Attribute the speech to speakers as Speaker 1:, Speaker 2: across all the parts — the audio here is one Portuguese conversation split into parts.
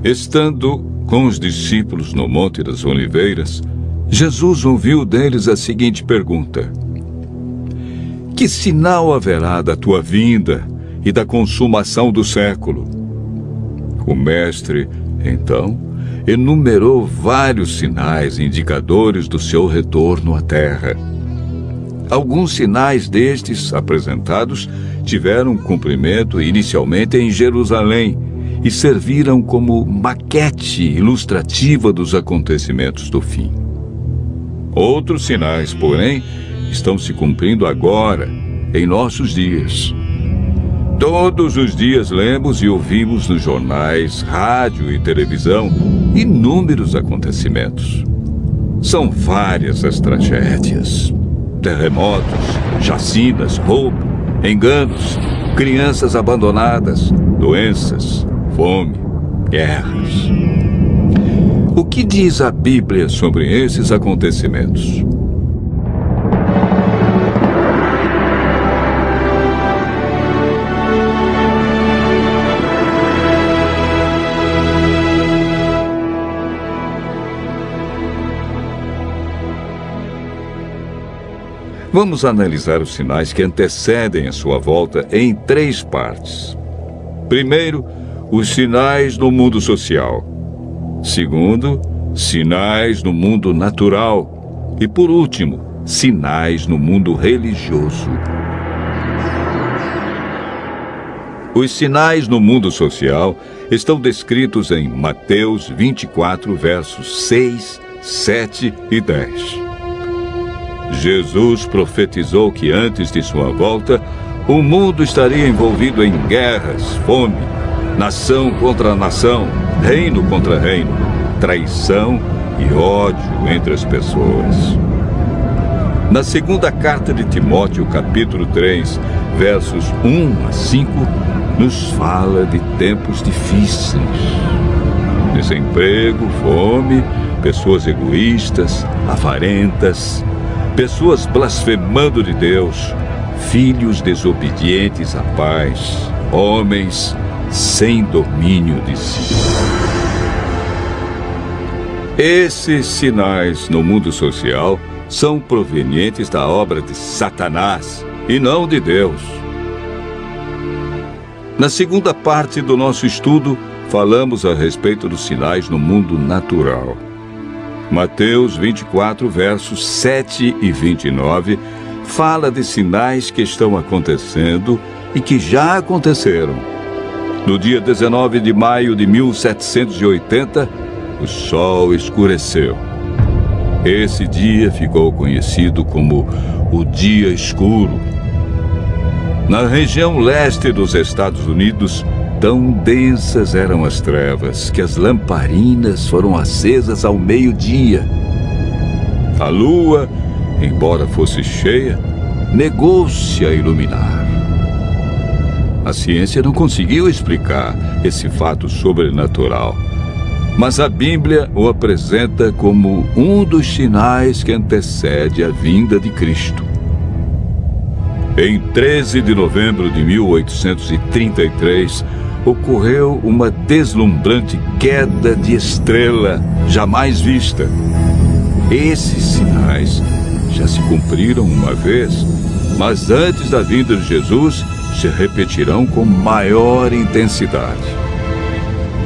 Speaker 1: Estando com os discípulos no Monte das Oliveiras, Jesus ouviu deles a seguinte pergunta: Que sinal haverá da tua vinda e da consumação do século? O mestre, então, enumerou vários sinais indicadores do seu retorno à terra. Alguns sinais destes apresentados tiveram cumprimento inicialmente em Jerusalém e serviram como maquete ilustrativa dos acontecimentos do fim. Outros sinais, porém, estão se cumprindo agora, em nossos dias. Todos os dias lemos e ouvimos nos jornais, rádio e televisão inúmeros acontecimentos. São várias as tragédias: terremotos, chacinas, roubo, enganos, crianças abandonadas, doenças, fome, guerras. O que diz a Bíblia sobre esses acontecimentos? Vamos analisar os sinais que antecedem a sua volta em 3 partes. Primeiro, os sinais no mundo social. Segundo, sinais no mundo natural. E, por último, sinais no mundo religioso. Os sinais no mundo social estão descritos em Mateus 24, versos 6, 7 e 10. Jesus profetizou que antes de sua volta, o mundo estaria envolvido em guerras, fome, nação contra nação, reino contra reino, traição e ódio entre as pessoas. Na segunda carta de Timóteo, capítulo 3, versos 1 a 5, nos fala de tempos difíceis. Desemprego, fome, pessoas egoístas, avarentas, pessoas blasfemando de Deus, filhos desobedientes à paz, homens sem domínio de si. Esses sinais no mundo social são provenientes da obra de Satanás e não de Deus. Na segunda parte do nosso estudo, falamos a respeito dos sinais no mundo natural. Mateus 24, versos 7 e 29, fala de sinais que estão acontecendo e que já aconteceram. No dia 19 de maio de 1780, o sol escureceu. Esse dia ficou conhecido como o Dia Escuro. Na região leste dos Estados Unidos, tão densas eram as trevas que as lamparinas foram acesas ao meio-dia. A lua, embora fosse cheia, negou-se a iluminar. A ciência não conseguiu explicar esse fato sobrenatural, mas a Bíblia o apresenta como um dos sinais que antecede a vinda de Cristo. Em 13 de novembro de 1833, ocorreu uma deslumbrante queda de estrela jamais vista. Esses sinais já se cumpriram uma vez, mas antes da vinda de Jesus se repetirão com maior intensidade.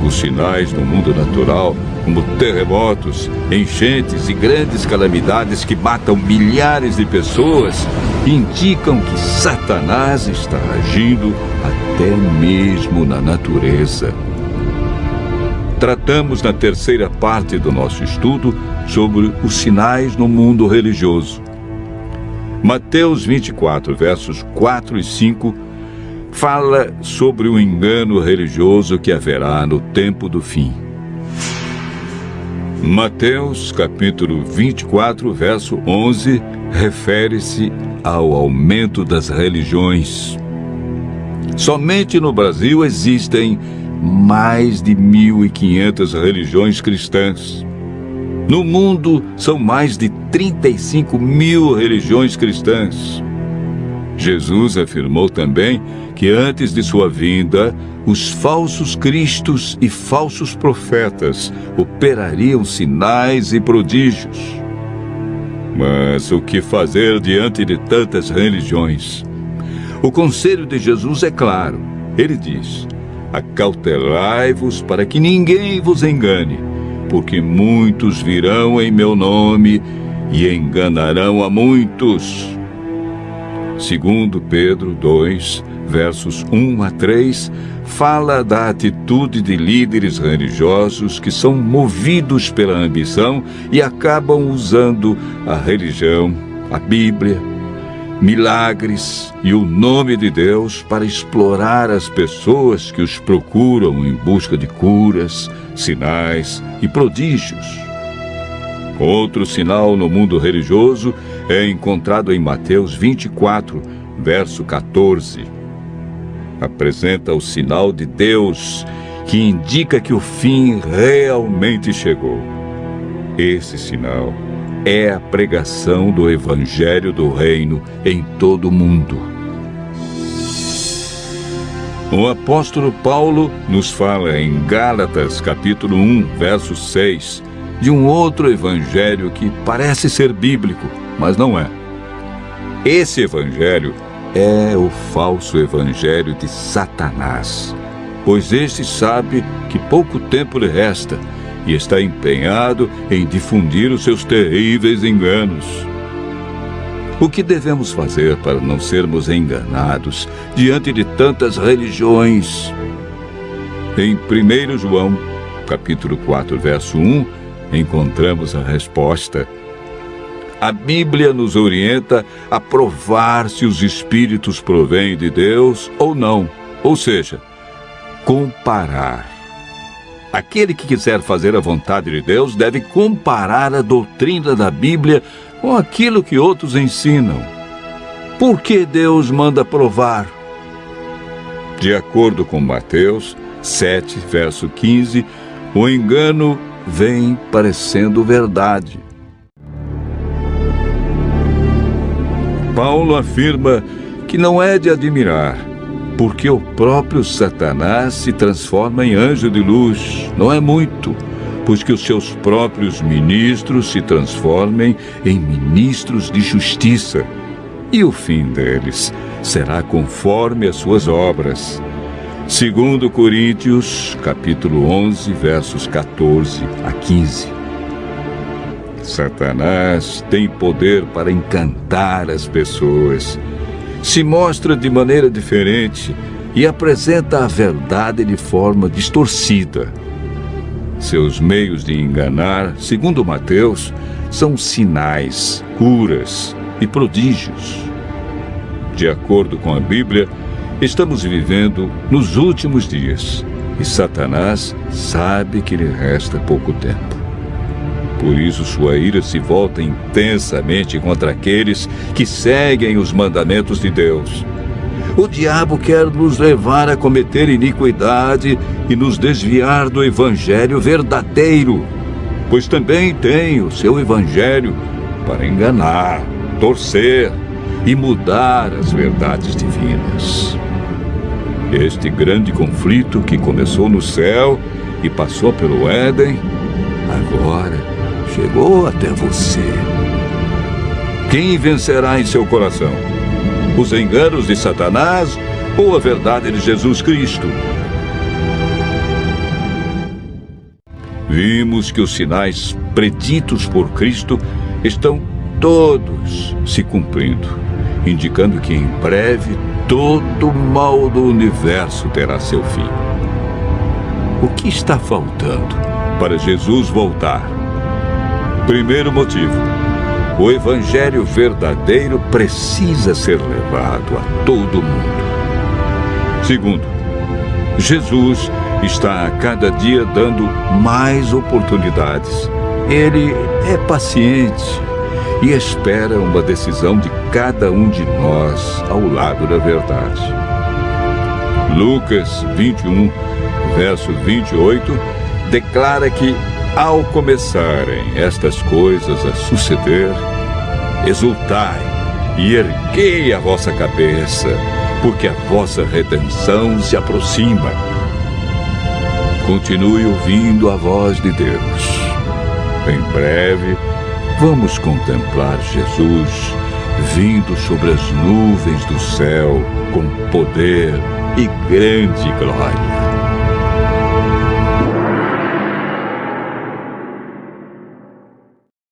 Speaker 1: Os sinais no mundo natural, como terremotos, enchentes e grandes calamidades que matam milhares de pessoas, indicam que Satanás está agindo até mesmo na natureza. Tratamos na terceira parte do nosso estudo sobre os sinais no mundo religioso. Mateus 24, versos 4 e 5, fala sobre o engano religioso que haverá no tempo do fim. Mateus, capítulo 24, verso 11, refere-se ao aumento das religiões. Somente no Brasil existem mais de 1.500 religiões cristãs. No mundo, são mais de 35 mil religiões cristãs. Jesus afirmou também que antes de sua vinda, os falsos cristos e falsos profetas operariam sinais e prodígios. Mas o que fazer diante de tantas religiões? O conselho de Jesus é claro. Ele diz: acautelai-vos para que ninguém vos engane, porque muitos virão em meu nome e enganarão a muitos. Segundo Pedro 2, versos 1 a 3, fala da atitude de líderes religiosos que são movidos pela ambição e acabam usando a religião, a Bíblia, milagres e o nome de Deus para explorar as pessoas que os procuram em busca de curas, sinais e prodígios. Outro sinal no mundo religioso é encontrado em Mateus 24, verso 14. Apresenta o sinal de Deus, que indica que o fim realmente chegou. Esse sinal é a pregação do Evangelho do Reino em todo o mundo. O apóstolo Paulo nos fala em Gálatas, capítulo 1, verso 6, de um outro evangelho que parece ser bíblico, mas não é. Esse evangelho é o falso evangelho de Satanás, pois este sabe que pouco tempo lhe resta e está empenhado em difundir os seus terríveis enganos. O que devemos fazer para não sermos enganados diante de tantas religiões? Em 1 João, capítulo 4, verso 1, encontramos a resposta. A Bíblia nos orienta a provar se os espíritos provêm de Deus ou não, ou seja, comparar. Aquele que quiser fazer a vontade de Deus deve comparar a doutrina da Bíblia com aquilo que outros ensinam. Por que Deus manda provar? De acordo com Mateus 7, verso 15, o engano vem parecendo verdade. Paulo afirma que não é de admirar, porque o próprio Satanás se transforma em anjo de luz. Não é muito, pois que os seus próprios ministros se transformem em ministros de justiça, e o fim deles será conforme as suas obras. Segundo Coríntios, capítulo 11, versos 14 a 15. Satanás tem poder para encantar as pessoas. Se mostra de maneira diferente e apresenta a verdade de forma distorcida. Seus meios de enganar, segundo Mateus, são sinais, curas e prodígios. De acordo com a Bíblia, estamos vivendo nos últimos dias e Satanás sabe que lhe resta pouco tempo. Por isso sua ira se volta intensamente contra aqueles que seguem os mandamentos de Deus. O diabo quer nos levar a cometer iniquidade e nos desviar do evangelho verdadeiro, pois também tem o seu evangelho para enganar, torcer e mudar as verdades divinas. Este grande conflito que começou no céu e passou pelo Éden, agora chegou até você. Quem vencerá em seu coração? Os enganos de Satanás ou a verdade de Jesus Cristo? Vimos que os sinais preditos por Cristo estão todos se cumprindo, indicando que em breve todo o mal do universo terá seu fim. O que está faltando para Jesus voltar? Primeiro motivo: o evangelho verdadeiro precisa ser levado a todo mundo. Segundo, Jesus está a cada dia dando mais oportunidades. Ele é paciente e espera uma decisão de cada um de nós ao lado da verdade. Lucas 21, verso 28, declara que, ao começarem estas coisas a suceder, exultai, e erguei a vossa cabeça, porque a vossa redenção se aproxima. Continue ouvindo a voz de Deus. Em breve, vamos contemplar Jesus vindo sobre as nuvens do céu com poder e grande glória.